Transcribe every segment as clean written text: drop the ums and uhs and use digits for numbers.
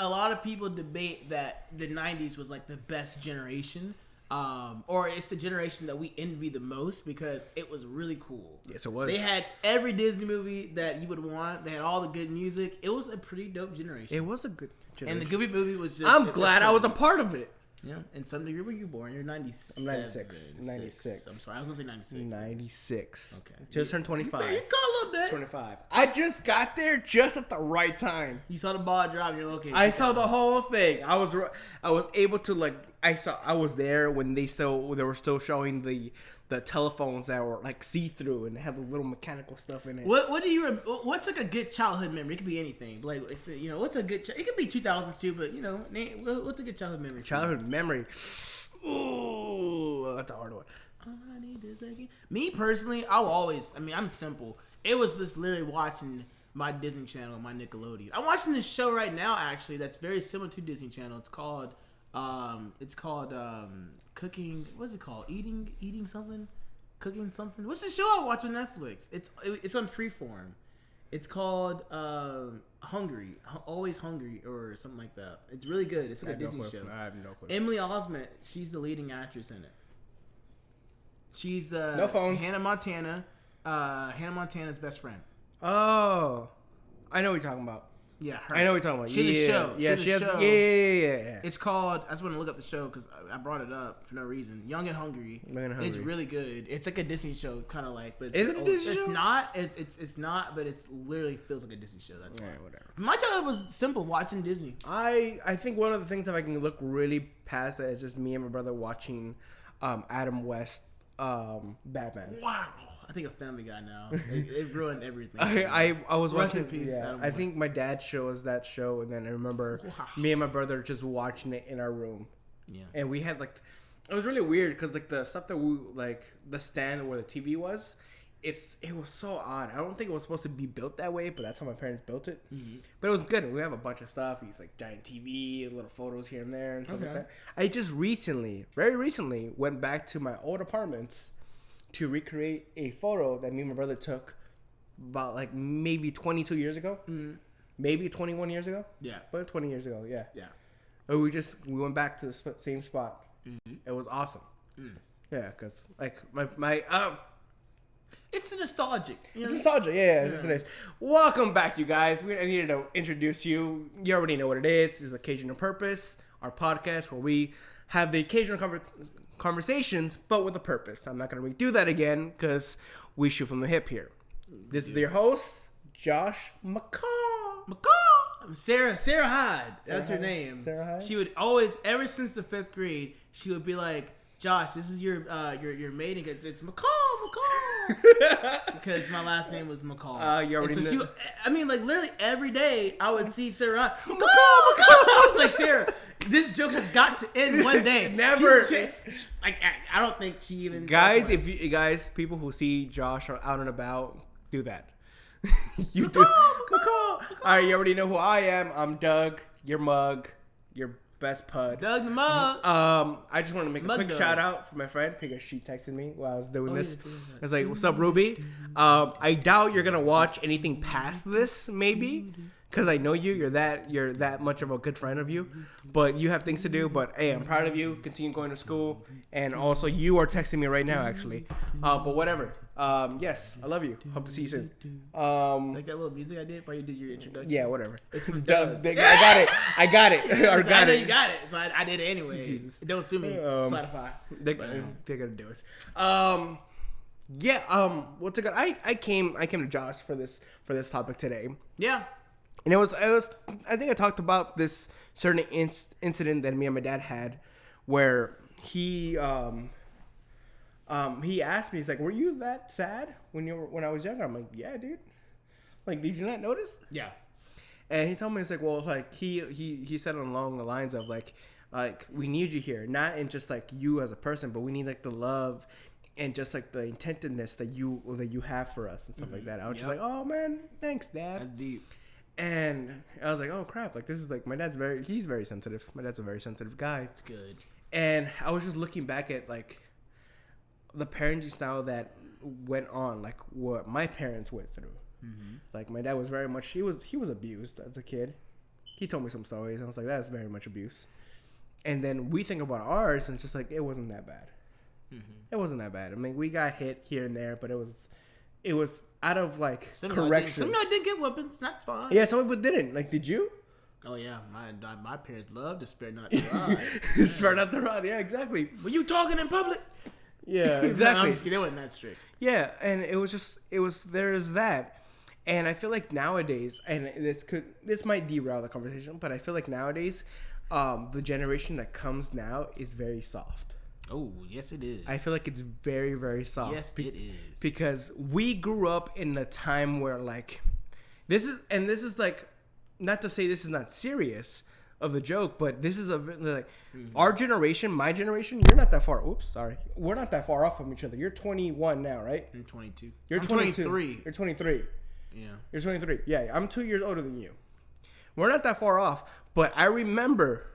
a lot of people debate that the 90s was like the best generation. Or it's the generation that we envy the most because it was really cool. Yes, it was. They had every Disney movie that you would want. They had all the good music. It was a pretty dope generation. It was a good generation. And the Goofy movie was just... I'm glad I was a part of it. Yeah. And some degree, were you born? You're 97. I'm 96. 96. I'm sorry. I was going to say 96. 96. Okay. Just turned 25. You got a little bit. 25. I just got there just at the right time. You saw the ball drop in your location. I saw the whole thing. I was able to like I was there when they were still showing the telephones that were like see through and they have the little mechanical stuff in it. What's like a good childhood memory? It could be anything. Like it's what's a good? It could be 2000s too, but what's a good childhood memory? Childhood memory. Ooh, that's a hard one. I need this again. Me personally, I'm simple. It was just literally watching my Disney Channel, my Nickelodeon. I'm watching this show right now actually that's very similar to Disney Channel. It's called cooking. What's it called? Eating something, cooking something. What's the show I watch on Netflix? It's on Freeform. It's called Hungry, Always Hungry, or something like that. It's really good. It's like a Disney show. I have no clue. Emily Osment, she's the leading actress in it. She's no phones. Hannah Montana. Hannah Montana's best friend. Oh, I know what you're talking about. Yeah, her. I know what you're talking about. She's a show. Yeah, she has a show. Yeah. It's called. I just want to look up the show because I brought it up for no reason. Young and Hungry. It's really good. It's like a Disney show, kind of like. But is it a Disney show? It's not. It's not. But it's literally feels like a Disney show. That's why. Whatever. My childhood was simple. Watching Disney. I think one of the things that I can look really past that is just me and my brother watching Adam West Batman. Wow. I think a Family Guy now. It ruined everything. I was Rest watching. in peace, Yeah, Adam I think West. my dad showed us that show, and then I remember me and my brother just watching it in our room. Yeah. And we had like, it was really weird because like the stuff that we like the stand where the TV was, it was so odd. I don't think it was supposed to be built that way, but that's how my parents built it. Mm-hmm. But it was good. We have a bunch of stuff. He's like giant TV, little photos here and there, and stuff like that. I just very recently, went back to my old apartments to recreate a photo that me and my brother took about like maybe 22 years ago, maybe 21 years ago. Yeah, but 20 years ago. Yeah. Yeah. We went back to the same spot. Mm-hmm. It was awesome. Yeah, because like my it's nostalgic. It's nostalgia. Yeah. It is. Welcome back, you guys. I needed to introduce you. You already know what it is. It's Occasion and Purpose, our podcast where we have the occasional conversations, but with a purpose. I'm not going to redo that again because we shoot from the hip here. This is your host, Josh McCall. Sarah Hyde. That's her name. Sarah Hyde? She would always, ever since the 5th grade, she would be like, Josh, this is your maiden. It's McCall. Because my last name was McCall. You already know. Like literally every day I would see Sarah Hyde. McCall. I was like, Sarah, this joke has got to end one day. Never. I don't think she even. Guys, people who see Josh out and about, do that. You do. McCall. All right, you already know who I am. I'm Doug, your mug, your best pud. Doug the mug. I just want to make a quick shout out for my friend because she texted me while I was doing this. Yeah. I was like, "What's up, Ruby?" I doubt you're gonna watch anything past this, maybe. Because I know you're that much of a good friend of you, but you have things to do. But hey, I'm proud of you. Continue going to school, and also you are texting me right now, actually. But whatever. Yes, I love you. Hope to see you soon. Like that little music I did while you did your introduction. Yeah, whatever. It's from Doug. I got it. I know you got it, so I did it anyway. Jesus. Don't sue me, Spotify. They're gonna do it. What's it called? I came to Josh for this topic today. Yeah. And it was I think I talked about this certain incident that me and my dad had where he asked me, he's like, "Were you that sad when I was younger?" I'm like, "Yeah, dude." Like, did you not notice? Yeah. And he told me, it's like, well, it's like he said along the lines of like we need you here, not in just like you as a person, but we need like the love and just like the intentiveness that you have for us and stuff like that. I was just like, "Oh man, thanks, Dad." That's deep. And I was like, "Oh crap! Like this is like my dad's he's very sensitive. My dad's a very sensitive guy." It's good. And I was just looking back at like the parenting style that went on, like what my parents went through. Mm-hmm. Like my dad was very much he was abused as a kid. He told me some stories, and I was like, that's very much abuse. And then we think about ours, and it's just like, it wasn't that bad. It wasn't that bad. I mean, we got hit here and there, but it was out of like correction. Some of y'all didn't get weapons. That's fine. Yeah, some people didn't. Like, did you? Oh yeah, my parents loved to spare not the rod. Spare not the rod. Yeah, exactly. Were you talking in public? Yeah, No, exactly. I'm just kidding. It wasn't that strict. Yeah, and there is that. And I feel like nowadays, and this might derail the conversation, but I feel like nowadays, the generation that comes now is very soft. Oh, yes it is. I feel like it's very, very soft. Yes, it is. Because we grew up in a time where like, this is like, not to say this is not serious of the joke, but this is like our generation, my generation. You're not that far. Oops, sorry. We're not that far off from each other. You're 21 now, right? I'm 22. You're I'm 22. 23. You're 23. Yeah. You're 23. Yeah, I'm 2 years older than you. We're not that far off, but I remember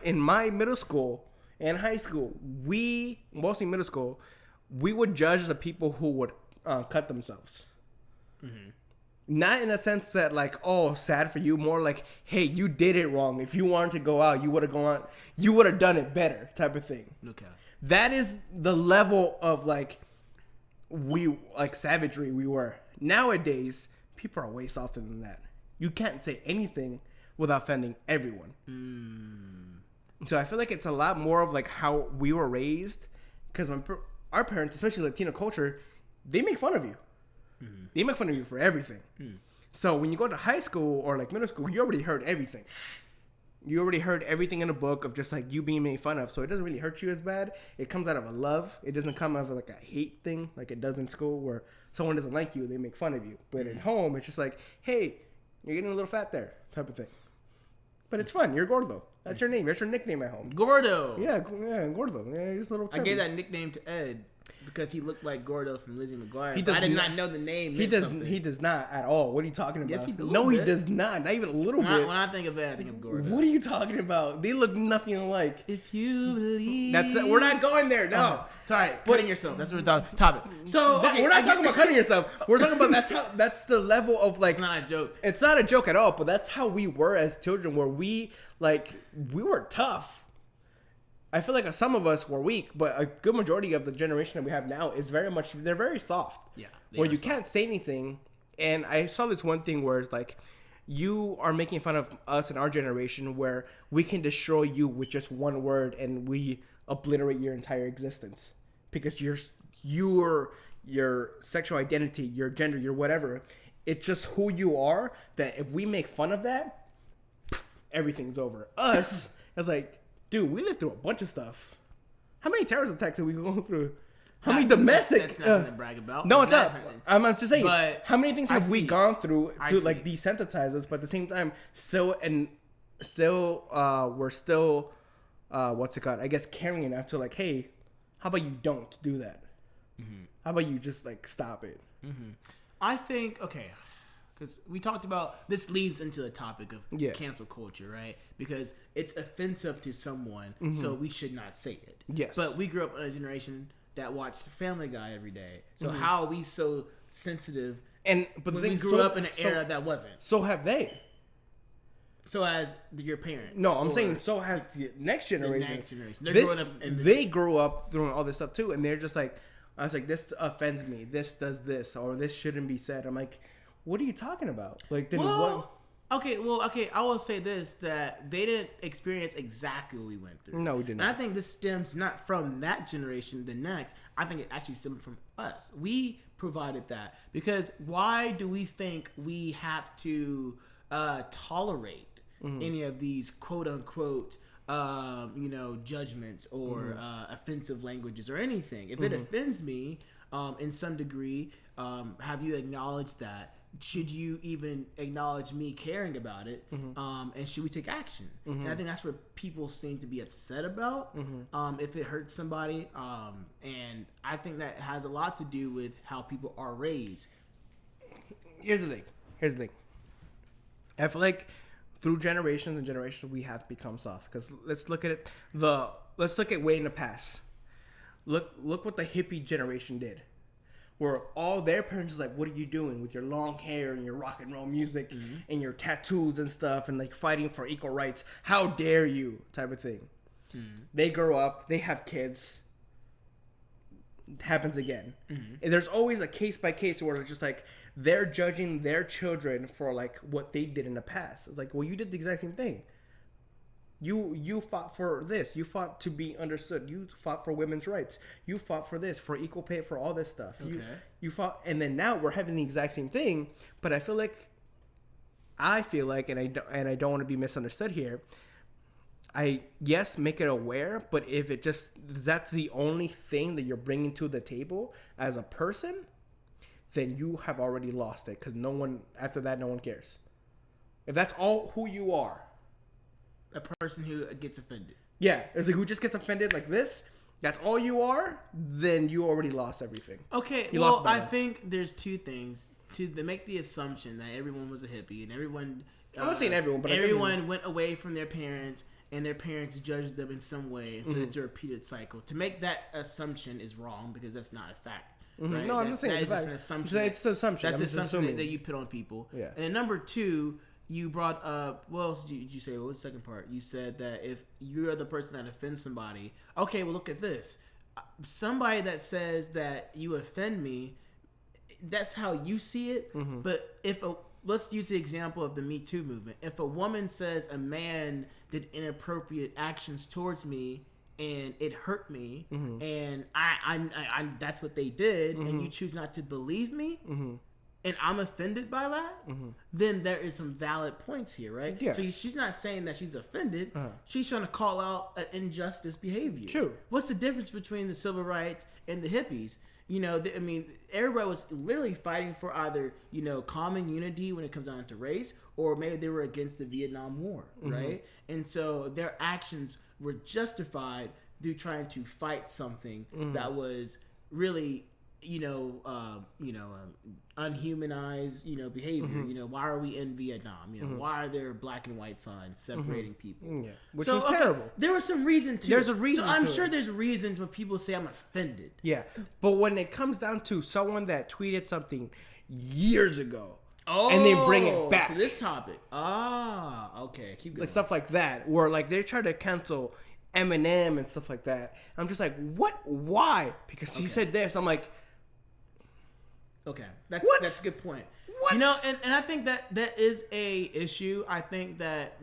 in my middle school and high school, mostly middle school, we would judge the people who would cut themselves. Mm-hmm. Not in a sense that like, oh, sad for you. More like, hey, you did it wrong. If you wanted to go out, you would have gone. You would have done it better, type of thing. Okay. That is the level of like savagery we were. Nowadays, people are way softer than that. You can't say anything without offending everyone. So I feel like it's a lot more of like how we were raised, because our parents, especially Latino culture, they make fun of you. They make fun of you for everything. So when you go to high school or like middle school, you already heard everything. You already heard everything in a book of just like you being made fun of. So it doesn't really hurt you as bad. It comes out of a love. It doesn't come out of like a hate thing like it does in school where someone doesn't like you, they make fun of you. But at home, it's just like, hey, you're getting a little fat there, type of thing. But it's fun. You're Gordo. That's your name. That's your nickname at home. Gordo. Yeah, Gordo. Yeah, he's a little chubby. I gave that nickname to Ed because he looked like Gordo from Lizzie McGuire. I did not know the name. He does not at all. What are you talking about? Yes, he does. No, he does not. Not even a little bit. When I think of Ed, I think of Gordo. What are you talking about? They look nothing alike. If you believe. That's it. We're not going there. No. Sorry. Cutting yourself. That's what we're talking. Topic. So okay, we're not talking about cutting yourself. We're talking about that's the level of like. It's not a joke. It's not a joke at all. But that's how we were as children. Where we were tough. I feel like some of us were weak, but a good majority of the generation that we have now is they're very soft. Yeah. Where you can't say anything. And I saw this one thing where it's like, you are making fun of us in our generation where we can destroy you with just one word and we obliterate your entire existence. Because your sexual identity, your gender, your whatever, it's just who you are, that if we make fun of that, everything's over. Us, it's like, dude, we lived through a bunch of stuff. How many terrorist attacks have we gone through? How many domestic? That's not something to brag about. No, it's not. I'm just saying. But how many things have we gone through to like desensitize us, but at the same time, we're still, what's it called? I guess carrying enough to like, hey, how about you don't do that? Mm-hmm. How about you just like stop it? Mm-hmm. I think because we talked about this leads into the topic of cancel culture, right? Because it's offensive to someone, so we should not say it. Yes. But we grew up in a generation that watched Family Guy every day. So how are we so sensitive? But we grew up in an era that wasn't. So have they? So has your parents? No, I'm saying so has the next generation. The next generation. They're growing up. They grew up doing all this stuff too, and they're just like, I was like, this offends me. This does this, or this shouldn't be said. I'm like, what are you talking about? Like, then what? Okay. I will say this, that they didn't experience exactly what we went through. No, we didn't. And I think this stems not from that generation, the next. I think it actually stems from us. We provided that. Because why do we think we have to tolerate any of these quote-unquote judgments or offensive languages or anything? If it offends me in some degree, have you acknowledged that? Should you even acknowledge me caring about it? And should we take action? And I think that's what people seem to be upset about if it hurts somebody. And I think that has a lot to do with how people are raised. Here's the thing. I feel like through generations and generations, we have become soft. Because let's look at it. Let's look at way in the past. Look what the hippie generation did. where all their parents is like, what are you doing with your long hair and your rock and roll music and your tattoos and stuff and like fighting for equal rights? How dare you? Type of thing. They grow up, they have kids. It happens again. And there's always a case by case where it's just like they're judging their children for like what they did in the past. It's like, well, you did the exact same thing. You fought for this. You fought to be understood. You fought for women's rights. You fought for this, for equal pay, for all this stuff. Okay. You fought, and then now we're having the exact same thing. But I feel like, and I don't want to be misunderstood here. Make it aware, but if that's the only thing that you're bringing to the table as a person, then you have already lost it because after that, no one cares. If that's all who you are. A person who gets offended. Yeah, it's like who just gets offended like this. That's all you are. Then you already lost everything. Okay, I think there's two things to make the assumption that everyone was a hippie and everyone. I'm not saying everyone, but everyone went away from their parents and their parents judged them in some way, and so it's a repeated cycle. To make that assumption is wrong because that's not a fact. Right? No, I'm just saying it's just an assumption. It's an assumption. That's an assumption that you put on people. Yeah. And then number two. You brought up, what else did you say? What was the second part? You said that if you're the person that offends somebody, okay, well, look at this. Somebody that says that you offend me, that's how you see it. But let's use the example of the Me Too movement. If a woman says a man did inappropriate actions towards me and it hurt me, and I that's what they did, and you choose not to believe me, and I'm offended by that, then there is some valid points here, right? Yes. So she's not saying that she's offended. She's trying to call out an injustice behavior. True. What's the difference between the civil rights and the hippies? Everybody was literally fighting for either, common unity when it comes down to race, or maybe they were against the Vietnam War, right? And so their actions were justified through trying to fight something that was really unhumanized, behavior. Why are we in Vietnam? Why are there black and white signs separating people? Yeah, which was terrible. There was some reason to. There's a reason. So I'm sure there's reasons when people say I'm offended. Yeah, but when it comes down to someone that tweeted something years ago, and they bring it back to this topic. Okay, keep going. Like stuff like that, where like they try to cancel Eminem and stuff like that. I'm just like, what? Why? Because he said this. I'm like. Okay, that's a good point. What? And I think that is a issue. I think that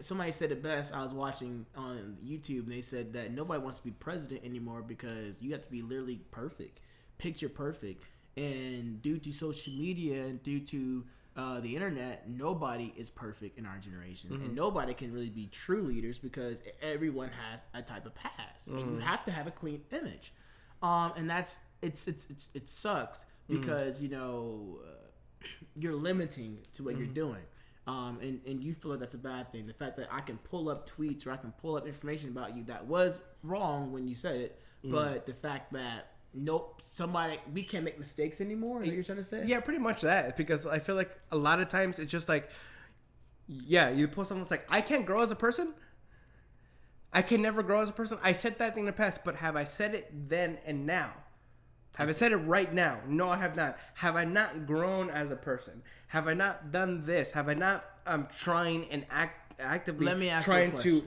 somebody said it best. I was watching on YouTube and they said that nobody wants to be president anymore because you have to be literally perfect, picture perfect. And due to social media and due to the internet, nobody is perfect in our generation, and nobody can really be true leaders because everyone has a type of past, and you have to have a clean image. And that's it sucks. Because you're limiting to what you're doing, and you feel like that's a bad thing. The fact that I can pull up tweets or I can pull up information about you that was wrong when you said it, but the fact that we can't make mistakes anymore. Is that what you're trying to say? Yeah, pretty much that. Because I feel like a lot of times it's just like, you post something that's like, I can't grow as a person. I can never grow as a person. I said that thing in the past, but have I said it then and now? Have I said it right now? No, I have not. Have I not grown as a person? Have I not done this? Have I not trying and actively trying to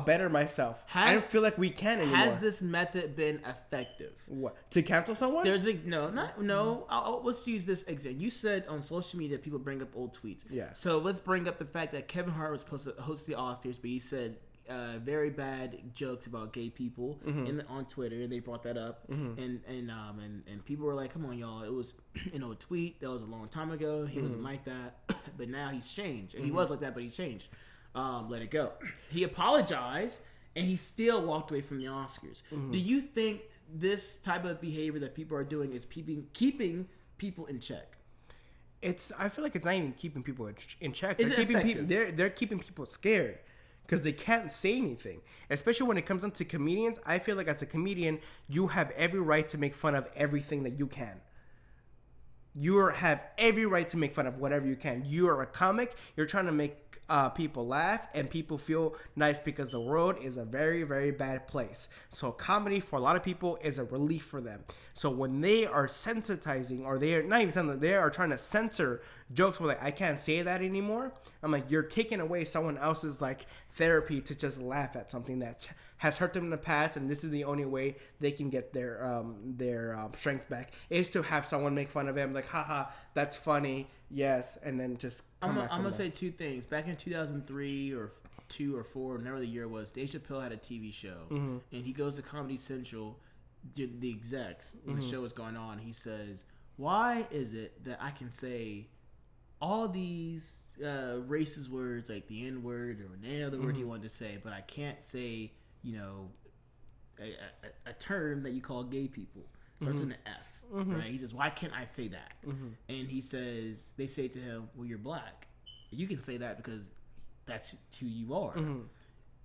better myself? I don't feel like we can anymore. Has this method been effective? What? To cancel someone? Let's use this example. You said on social media people bring up old tweets. Yeah. So let's bring up the fact that Kevin Hart was supposed to host the Oscars, but he said very bad jokes about gay people on Twitter, and they brought that up, and people were like, "Come on, y'all! It was a tweet that was a long time ago. He wasn't like that, but now he's changed. And he was like that, but he changed. Let it go." He apologized, and he still walked away from the Oscars. Do you think this type of behavior that people are doing is keeping people in check? I feel like it's not even keeping people in check. They're keeping people scared. Because they can't say anything. Especially when it comes down to comedians. I feel like as a comedian, you have every right to make fun of everything that you can. You have every right to make fun of whatever you can. You are a comic. You're trying to make people laugh and people feel nice because the world is a very, very bad place. So comedy for a lot of people is a relief for them. So when they are sensitizing, or they are not even sensitizing, they are trying to censor jokes where like I can't say that anymore. I'm like, you're taking away someone else's like therapy to just laugh at something that has hurt them in the past, and this is the only way they can get their strength back is to have someone make fun of him, like, haha, that's funny, yes, and then just I'm gonna say two things. Back in 2003 or 2 or 4, whenever the year was, Dave Chappelle had a TV show, and he goes to Comedy Central, the execs, when the show was going on, he says, why is it that I can say all these racist words, like the N-word or any other word he wanted to say, but I can't say, you know, a term that you call gay people. Starts with an F, right? He says, why can't I say that? And he says, they say to him, well, you're black. You can say that because that's who you are. And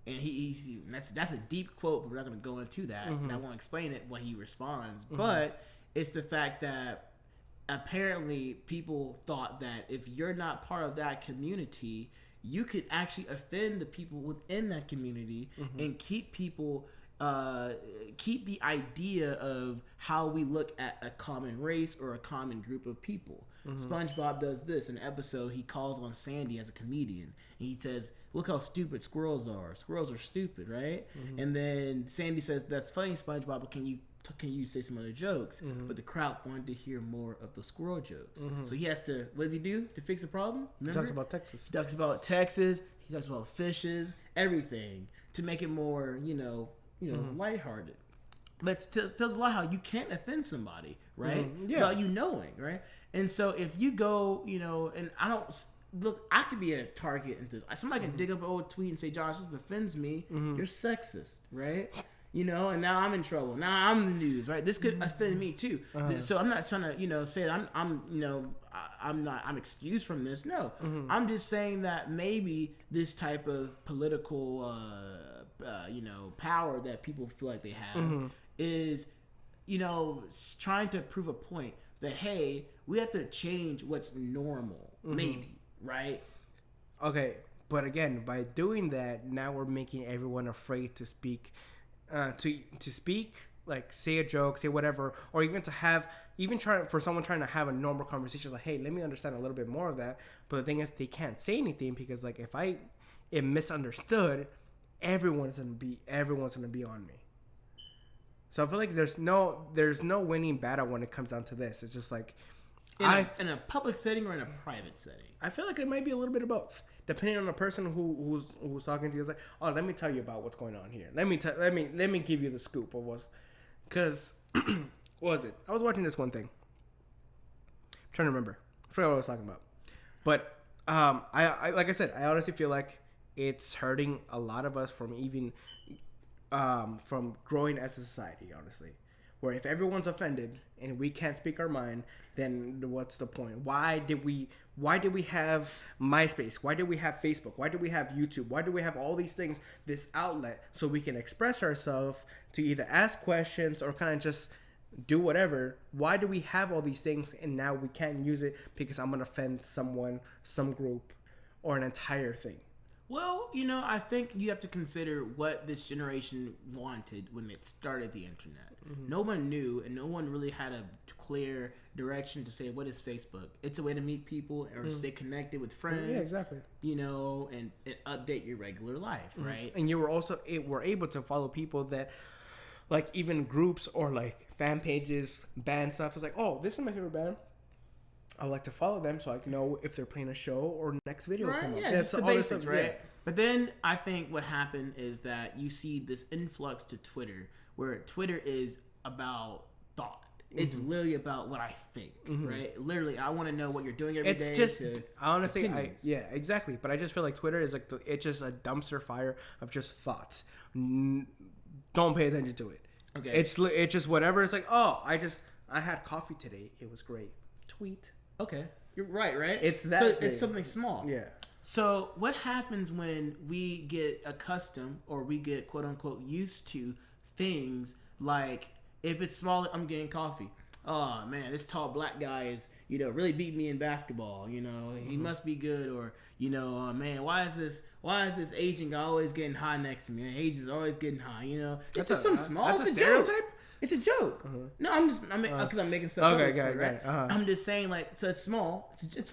that's a deep quote, but we're not going to go into that. And I won't explain it when he responds. But it's the fact that apparently people thought that if you're not part of that community, you could actually offend the people within that community and keep people, keep the idea of how we look at a common race or a common group of people. SpongeBob does this. In an episode, he calls on Sandy as a comedian. And he says, look how stupid squirrels are. Squirrels are stupid, right? And then Sandy says, that's funny, SpongeBob, but can you say some other jokes? But the crowd wanted to hear more of the squirrel jokes. So he has to, what does he do to fix the problem? Remember? He talks about Texas. He talks about Texas. He talks about fishes, everything, to make it more, lighthearted. But it tells a lot how you can't offend somebody, right? Without you knowing, right? And so if you go, and I don't... Look, I could be a target. Somebody can dig up an old tweet and say, Josh, this offends me. You're sexist, right? And now I'm in trouble. Now I'm the news, right? This could offend me too. So I'm not trying to, say I'm excused from this. No, I'm just saying that maybe this type of political, power that people feel like they have is, trying to prove a point that, hey, we have to change what's normal, maybe, right? Okay, but again, by doing that, now we're making everyone afraid to speak. To speak, like say a joke, say whatever, or even to have, for someone trying to have a normal conversation, like, hey, let me understand a little bit more of that. But the thing is, they can't say anything because, like, if I am misunderstood, everyone's gonna be on me. So I feel like there's no winning battle when it comes down to this. It's just like in a public setting or in a private setting. I feel like it might be a little bit of both, depending on the person who's talking to you. It's like, oh, let me tell you about what's going on here. Let me give you the scoop of what's, because what was it? I was watching this one thing. I'm trying to remember. I forgot what I was talking about. But I like I said, I honestly feel like it's hurting a lot of us from even from growing as a society. Honestly. Where if everyone's offended and we can't speak our mind, then what's the point? Why did we have MySpace? Why did we have Facebook? Why do we have YouTube? Why do we have all these things, this outlet, so we can express ourselves, to either ask questions or kind of just do whatever? Why do we have all these things and now we can't use it because I'm going to offend someone, some group, or an entire thing? Well, I think you have to consider what this generation wanted when it started the internet. No one knew, and no one really had a clear direction to say, what is Facebook? It's a way to meet people or stay connected with friends. Yeah, exactly. And update your regular life, right? And you were also were able to follow people that, like, even groups or like fan pages, band stuff. It's like, oh, this is my favorite band. I would like to follow them so I can know if they're playing a show or next video right? come up. Yeah, just the basics, right? Yeah. But then I think what happened is that you see this influx to Twitter, where Twitter is about thought. It's literally about what I think, right? Literally, I want to know what you're doing every day. It's just, honestly, yeah, exactly. But I just feel like Twitter is like, it's just a dumpster fire of just thoughts. Don't pay attention to it. Okay. It's just whatever. It's like, oh, I had coffee today. It was great. Tweet. Okay. You're right? It's that So thing. it's something small. Yeah. So what happens when we get accustomed or we get quote unquote used to things like, if it's small, I'm getting coffee. oh man, this tall black guy is, really beat me in basketball. He must be good. Or, man, why is this Asian guy always getting high next to me? Asians always getting high. It's just some small. That's it's a joke. stereotype. It's a joke. No, because I'm making stuff up. Right? I'm just saying, like, so it's small. It's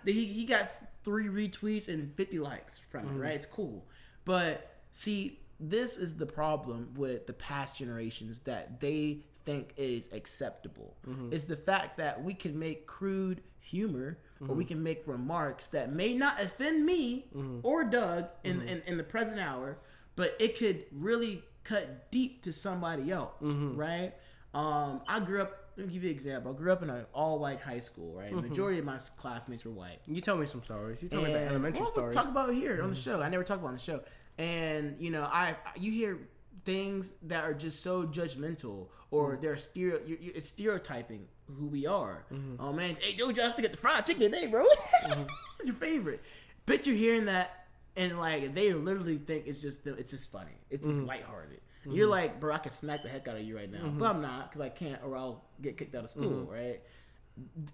he got 3 retweets and 50 likes from it, right? It's cool. But see, this is the problem with the past generations, that they think is acceptable. It's the fact that we can make crude humor, or we can make remarks that may not offend me or Doug in the present hour, but it could really cut deep to somebody else, right? I grew up. Let me give you an example. I grew up in an all-white high school, right? The majority of my classmates were white. You tell me some stories. You tell me the elementary story. We'll talk about it here on the show. I never talk about it on the show. And you hear things that are just so judgmental, or they're it's stereotyping who we are. Oh man, hey, Joe Johnson get the fried chicken today, bro. It's your favorite. But you're hearing that. And like they literally think it's just funny. It's just lighthearted. You're like, bro, I can smack the heck out of you right now, but I'm not, because I can't, or I'll get kicked out of school, right?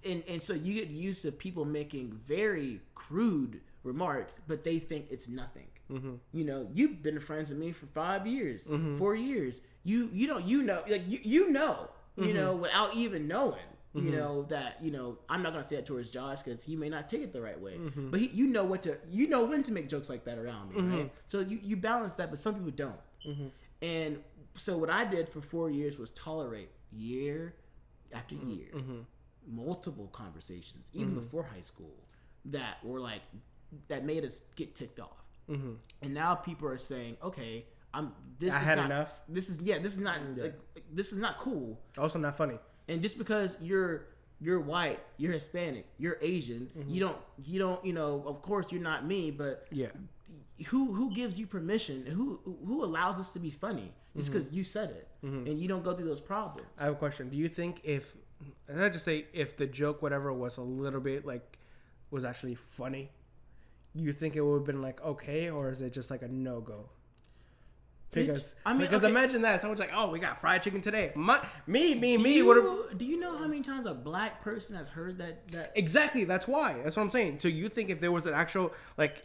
And so you get used to people making very crude remarks, but they think it's nothing. You've been friends with me for 5 years, 4 years. You know, without even knowing. That I'm not gonna say that towards Josh, because he may not take it the right way, but you know when to make jokes like that around me, right? So you balance that, but some people don't. And so what I did for 4 years was tolerate year after year, multiple conversations, even before high school, that were like that made us get ticked off. And now people are saying, okay, this is not cool. Also not funny. And just because you're white, you're Hispanic, you're Asian, you don't, of course you're not me, but yeah, who gives you permission? Who allows us to be funny just because you said it, and you don't go through those problems? I have a question. Do you think if the joke, whatever, was a little bit was actually funny, you think it would have been like okay, or is it just like a no go? Because imagine that someone's like, "Oh, we got fried chicken today." Me. Do you know how many times a black person has heard that? Exactly. That's why. That's what I'm saying. So you think if there was an actual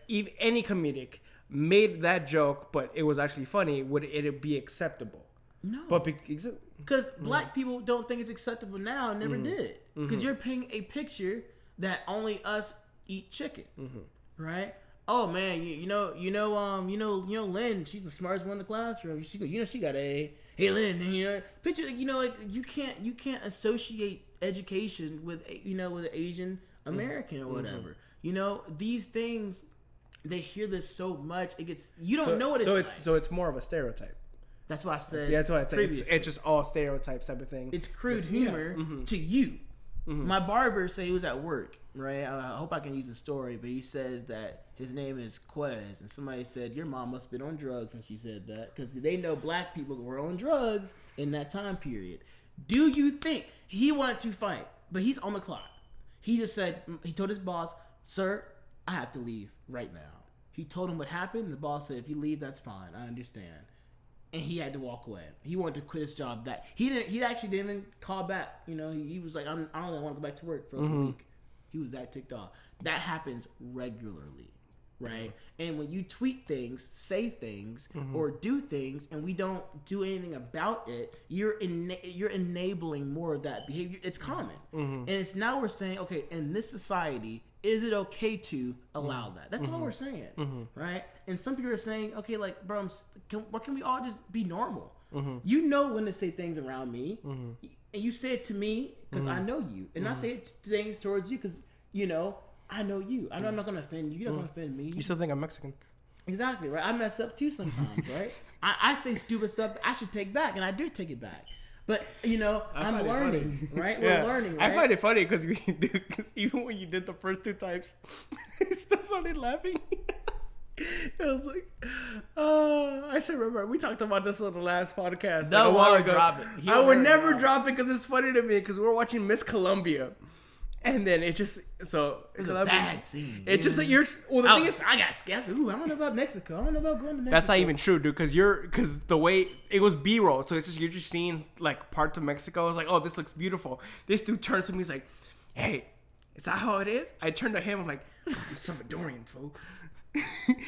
if any comedic made that joke, but it was actually funny, would it be acceptable? No. But because black people don't think it's acceptable now, and never did. Because you're painting a picture that only us eat chicken, right? Oh man, you know Lynn, she's the smartest one in the classroom. She got a hey Lynn, picture, you can't associate education with with an Asian American or whatever. These things, they hear this so much, it gets know what it's like. So it's more of a stereotype. That's why I said. Yeah, that's why it's just all stereotypes type of thing. It's crude humor to you. My barber said he was at work, right? I hope I can use the story, but he says that his name is Quez, and somebody said, your mom must have been on drugs when she said that, because they know black people were on drugs in that time period. Do you think he wanted to fight, but he's on the clock? He just said, he told his boss, sir, I have to leave right now. He told him what happened. The boss said, if you leave, that's fine. I understand. And he had to walk away. He wanted to quit his job. That he actually didn't even call back. He was like, I don't want to go back to work for a week. He was that ticked off. That happens regularly, right? And when you tweet things, say things, or do things, and we don't do anything about it, you're enabling more of that behavior. It's common, and it's now we're saying, okay, in this society, is it okay to allow that? That's all we're saying, right? And some people are saying, okay, like, bro, why can't we all just be normal? You know when to say things around me, and you say it to me because I know you, and I say things towards you because I know you. I know I'm not gonna offend you. You're not gonna offend me. You still think I'm Mexican? Exactly, right? I mess up too sometimes, right? I say stupid stuff that I should take back, and I do take it back. But I'm learning, right? We're learning. Right? I find it funny because even when you did the first 2 times, I still started laughing. I was like, I still remember we talked about this on the last podcast. No, a while ago. Drop it. I would never drop it because it's funny to me because we're watching Miss Columbia, And then it just It's a bad scene. It's just like you're. Well, the thing is, I got scared. Ooh, I don't know about Mexico. I don't know about going to Mexico. that's not even true, dude. Because the way it was B-roll, so it's just you're just seeing like parts of Mexico. I was like, oh, this looks beautiful. This dude turns to me, he's like, hey, is that how it is? I turned to him, I'm like, I'm Salvadorian, fool.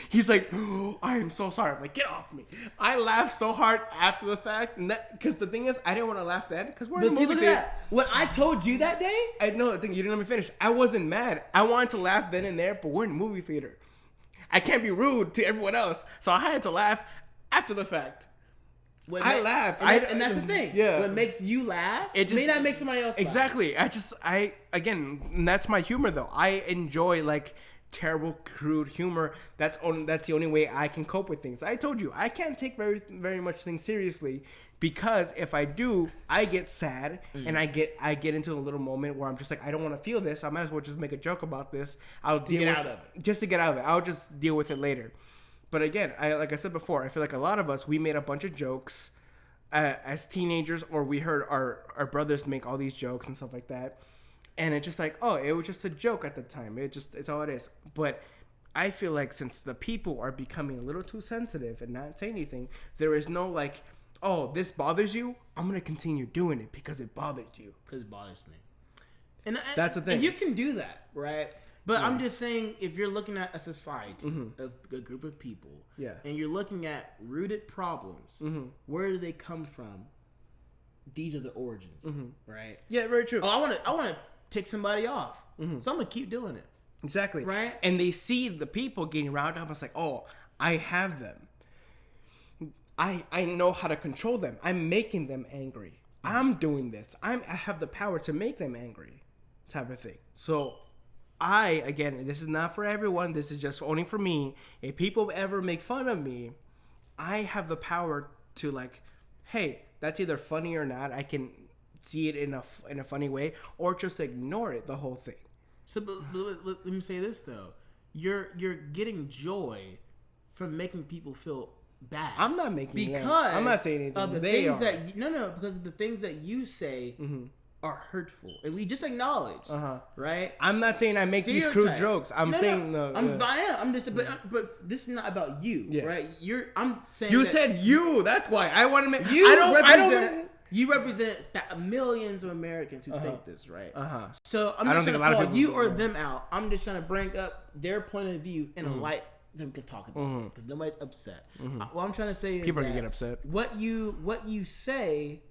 He's like, oh, I am so sorry. I'm like, get off me. I laughed so hard after the fact, because the thing is, I didn't want to laugh then, because we're in the movie theater. That. What I told you that day? I know, the thing, you didn't let me finish. I wasn't mad. I wanted to laugh then and there, but we're in the movie theater. I can't be rude to everyone else, so I had to laugh after the fact. I laughed. And that's the thing. Yeah. What makes you laugh, it just, may not make somebody else laugh. Exactly. Again, that's my humor, though. I enjoy, like, terrible, crude humor. That's the only way I can cope with things. I told you, I can't take very, very much things seriously, because if I do, I get sad, and I get into a little moment where I'm just like, I don't want to feel this. I might as well just make a joke about this. Just to get out of it. I'll just deal with it later. But again, like I said before, I feel like a lot of us, we made a bunch of jokes as teenagers, or we heard our brothers make all these jokes and stuff like that. And it's just like, oh, it was just a joke at the time. It's all it is. But I feel like since the people are becoming a little too sensitive and not say anything, there is no like, oh, this bothers you? I'm going to continue doing it because it bothered you. Because it bothers me. And that's the thing. And you can do that, right? But yeah. I'm just saying, if you're looking at a society, a group of people, and you're looking at rooted problems, where do they come from? These are the origins, right? Yeah, very true. Oh, I want to tick somebody off, so I'm gonna keep doing it. Exactly, right? And they see the people getting riled up. It's like, oh, I have them. I know how to control them. I'm making them angry. I'm doing this. I have the power to make them angry, type of thing. So, again, this is not for everyone. This is just only for me. If people ever make fun of me, I have the power to like, hey, that's either funny or not. I can see it in a funny way, or just ignore it, the whole thing. So, but let me say this though: you're getting joy from making people feel bad. I'm not making because I'm not saying anything. Of the they things are. that because the things that you say are hurtful, and we just acknowledge, right? I'm not saying I make these crude jokes. I'm saying I'm just, but this is not about you, right? I'm saying you said you. That's why I want to make you. You represent millions of Americans who think this, right? So I'm not trying to call you or them out. I'm just trying to bring up their point of view in a light that we can talk about, because nobody's upset. What I'm trying to say is people are gonna get upset. What you say,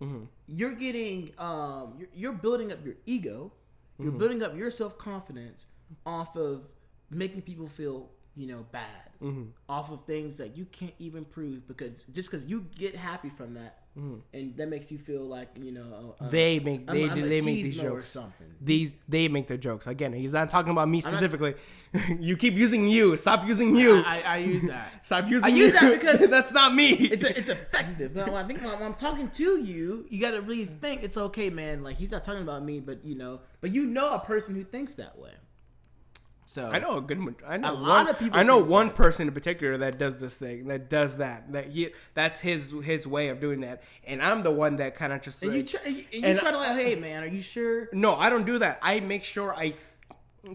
you're getting you're building up your ego, you're building up your self-confidence off of making people feel bad, off of things that you can't even prove, because you get happy from that. And that makes you feel like they make these jokes or something. They make their jokes. Again, he's not talking about me specifically. You keep using you. Stop using you. I use that. Stop using. I use that because that's not me. It's effective. But I think when I'm talking to you, you got to really think it's okay, man. Like, he's not talking about me, but a person who thinks that way. So I know a lot of people. I know one person in particular that does this thing, that does that. That's his way of doing that, and I'm the one that kind of just. And you try to like, hey man, are you sure? No, I don't do that. I make sure I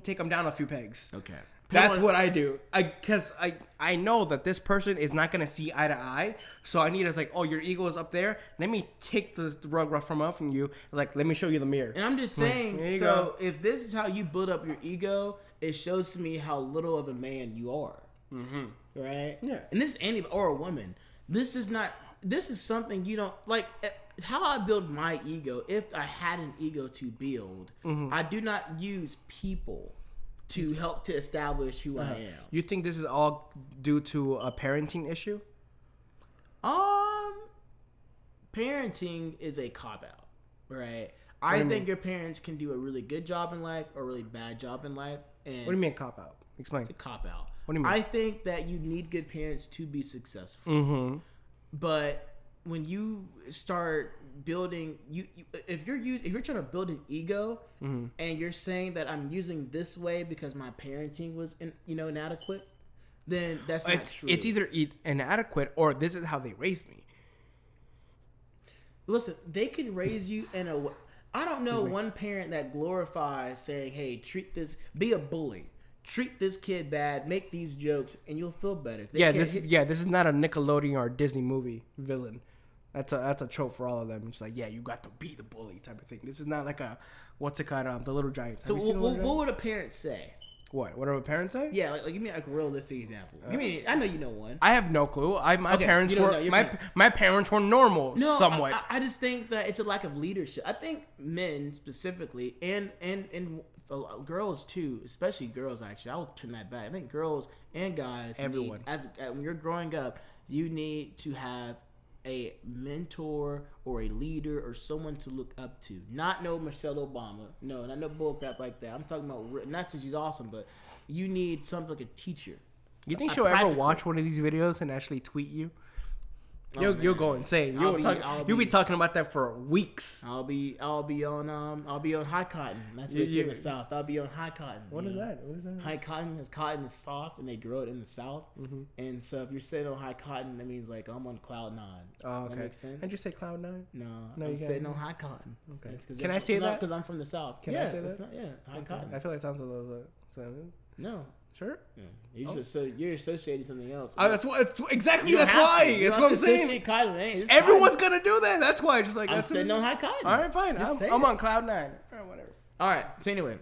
take them down a few pegs. Okay, that's what I do. Because I know that this person is not gonna see eye to eye, so I need to like, oh, your ego is up there. Let me take the rug from off from you. Like, let me show you the mirror. And I'm just saying. So if this is how you build up your ego, it shows to me how little of a man you are. Right? Yeah. And this is anybody or a woman. This is something you don't like. How I build my ego, if I had an ego to build, I do not use people to help to establish who I am. You think this is all due to a parenting issue? Parenting is a cop-out, right? I think your parents can do a really good job in life or a really bad job in life. And what do you mean cop-out? Explain. It's a cop-out. What do you mean? I think that you need good parents to be successful. But when you start building, if you're trying to build an ego, and you're saying that I'm using this way because my parenting was inadequate, then that's not true. It's either inadequate or this is how they raised me. Listen, they can raise you in a way. I don't know one parent that glorifies saying, "Hey, be a bully, treat this kid bad, make these jokes, and you'll feel better." This is not a Nickelodeon or Disney movie villain. That's a trope for all of them. It's like, yeah, you got to be the bully type of thing. This is not like a what's it called, the Little Giants. So what would a parent say? What do a parent say? Yeah, like give me like a realistic example. I know you know one. I have no clue. My parents were normal somewhat. I just think that it's a lack of leadership. I think men specifically and girls too, especially girls. Actually, I'll turn that back. I think girls and guys, everyone, when you're growing up, you need to have a mentor or a leader or someone to look up to. Not no Michelle Obama. No, not no bullcrap like that. I'm talking about, not that she's awesome, but you need something like a teacher. You think she'll ever watch one of these videos and actually tweet you? You'll go insane. You'll be talking about that for weeks. I'll be on high cotton. That's what it's in the South. I'll be on high cotton. What is that? High cotton is soft and they grow it in the South. Mm-hmm. And so if you're sitting on high cotton, that means like I'm on cloud 9. Oh, okay. That makes sense. Did you say cloud 9? No, I'm sitting on high cotton. Okay. Can I say that? Because I'm from the South. Can I say that? High cotton. I feel like it sounds a little. No. Sure. Yeah. You're associating something else. That's what exactly. That's why. That's what I'm saying. Cotton, everyone's gonna do that. That's why. Just like I'm sitting on high cotton. All right, fine. I'm on cloud 9. All right, whatever. All right. So anyway,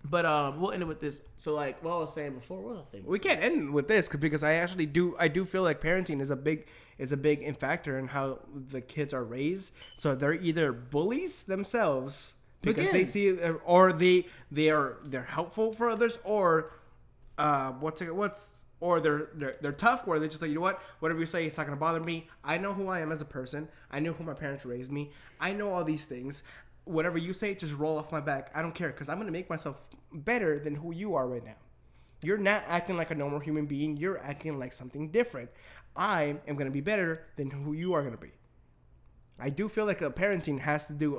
but we'll end it with this. So like what I was saying before. We can't end with this because I do feel like parenting is a big factor in how the kids are raised. So they're either bullies themselves because they see, or they're helpful for others, or or they're tough, where they're just like, you know what, whatever you say, it's not gonna bother me. I know who I am as a person. I know who my parents raised me. I know all these things. Whatever you say, just roll off my back. I don't care, because I'm gonna make myself better than who you are right now. You're not acting like a normal human being. You're acting like something different. I am gonna be better than who you are gonna be. I do feel like parenting has to do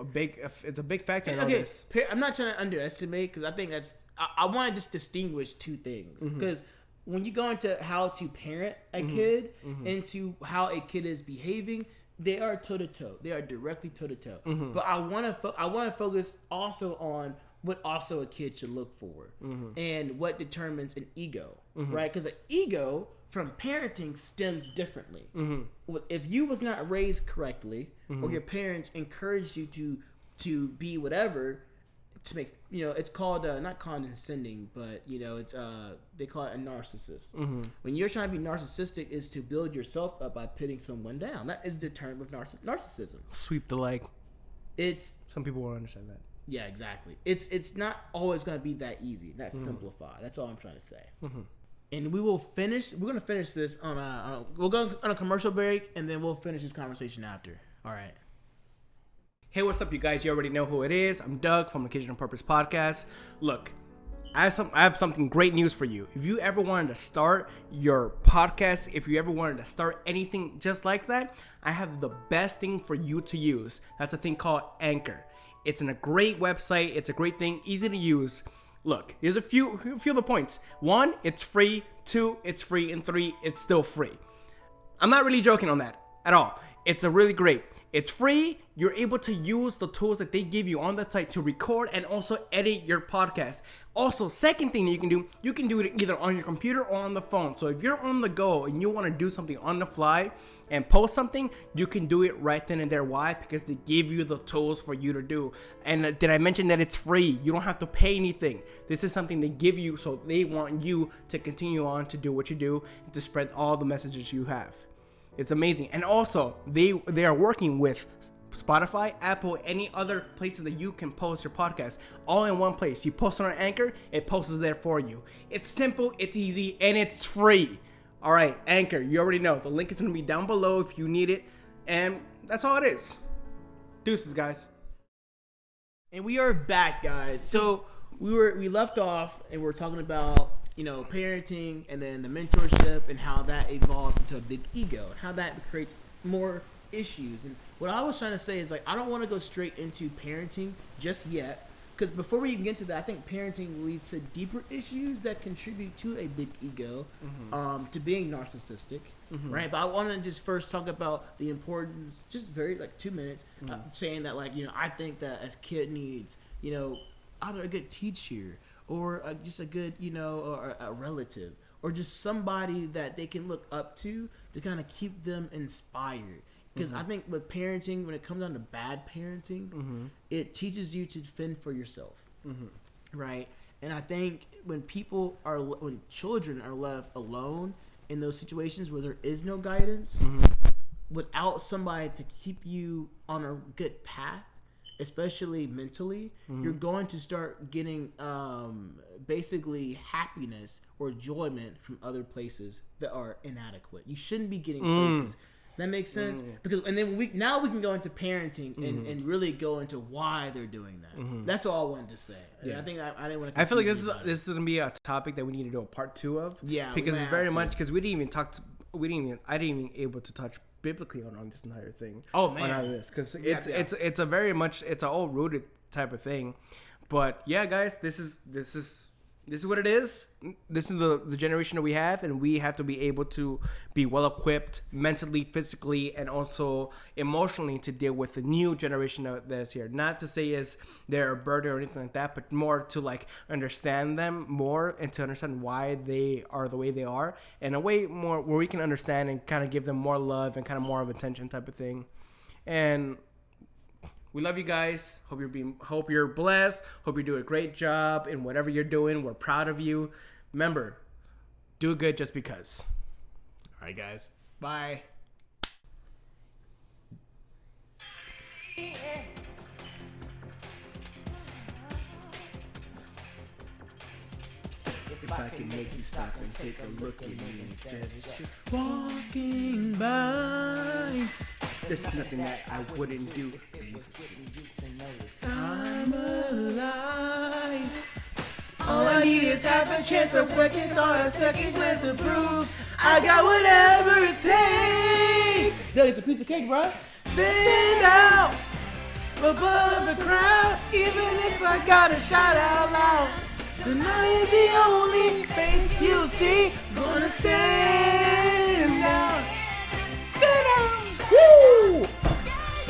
it's a big factor in all this. I'm not trying to underestimate, because I think I want to just distinguish two things. Because when you go into how to parent a kid, into how a kid is behaving, they are toe-to-toe. They are directly toe-to-toe. But I want to focus also on what also a kid should look for, and what determines an ego, right? Because an ego from parenting stems differently. If you was not raised correctly, or your parents encouraged you to be whatever, to make, it's called not condescending, but it's they call it a narcissist. When you're trying to be narcissistic, is to build yourself up by putting someone down. That is the term of narcissism. Sweep the leg. Some people won't understand that. Yeah, exactly. It's not always going to be that easy, that simplified. That's all I'm trying to say. And we're going to finish this we'll go on a commercial break, and then we'll finish this conversation after. All right. Hey, what's up, you guys? You already know who it is. I'm Doug from the Kitchen on Purpose podcast. Look, I have something great news for you. If you ever wanted to start your podcast, if you ever wanted to start anything just like that, I have the best thing for you to use. That's a thing called Anchor. It's a great website. It's a great thing, easy to use. Look, here's a few of the points. 1, it's free. 2, it's free. And 3, it's still free. I'm not really joking on that at all. It's really great. It's free. You're able to use the tools that they give you on the site to record and also edit your podcast. Also, second thing that you can do it either on your computer or on the phone. So if you're on the go and you want to do something on the fly and post something, you can do it right then and there. Why? Because they give you the tools for you to do. And did I mention that it's free? You don't have to pay anything. This is something they give you, so they want you to continue on to do what you do and to spread all the messages you have. It's amazing. And also, they are working with Spotify, Apple, any other places that you can post your podcast, all in one place. You post on Anchor, it posts there for you. It's simple, it's easy, and it's free. All right, Anchor, you already know. The link is going to be down below if you need it. And that's all it is. Deuces, guys. And we are back, guys. So we left off and we're talking about parenting, and then the mentorship, and how that evolves into a big ego, and how that creates more issues. And what I was trying to say is, like, I don't want to go straight into parenting just yet, because before we even get to that, I think parenting leads to deeper issues that contribute to a big ego, to being narcissistic, right? But I want to just first talk about the importance, just very like 2 minutes, saying that like, I think that as kid needs, either a good teacher or just a good, or a relative or just somebody that they can look up to kind of keep them inspired. Because I think with parenting, when it comes down to bad parenting, it teaches you to fend for yourself, right? And I think when children are left alone in those situations where there is no guidance, without somebody to keep you on a good path, especially mentally, you're going to start getting basically happiness or enjoyment from other places that are inadequate. You shouldn't be getting places. That makes sense, because and then we can go into parenting and really go into why they're doing that. That's all I wanted to say. Yeah. I think I didn't want to. I feel like this is gonna be a topic that we need to do a part 2 of. Yeah, because it's very much because I didn't even able to touch biblically on this entire thing. Oh man, on this because it's a very much it's a all rooted type of thing. But yeah, guys, this is what it is. This is the generation that we have, and we have to be able to be well equipped mentally, physically, and also emotionally to deal with the new generation that is here. Not to say is they're a burden or anything like that, but more to like understand them more and to understand why they are the way they are, and a way more where we can understand and kind of give them more love and kind of more of attention type of thing. And we love you guys. Hope you're blessed. Hope you're doing a great job in whatever you're doing. We're proud of you. Remember, do good just because. All right, guys. Bye. If I can make you stop and take a look at me instead of just walking by. There's nothing that I wouldn't do. I'm alive. All I need is half a chance, a second thought, a second glance to prove I got whatever it takes. Yo, it's a piece of cake, bro. Stand out above the crowd, even if I gotta shout out loud. Tonight is the only face you see. Gonna stand out. Stand out. Woo!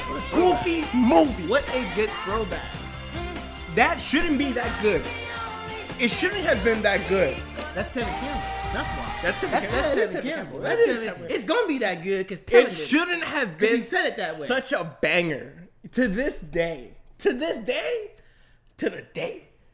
What a goofy movie. What a good throwback. That shouldn't be that good. It shouldn't have been that good. That's Tevin Campbell. That's why. That's Tevin Campbell. It's gonna be that good because Tevin shouldn't have been. He said it that way. Such a banger to this day. To the day.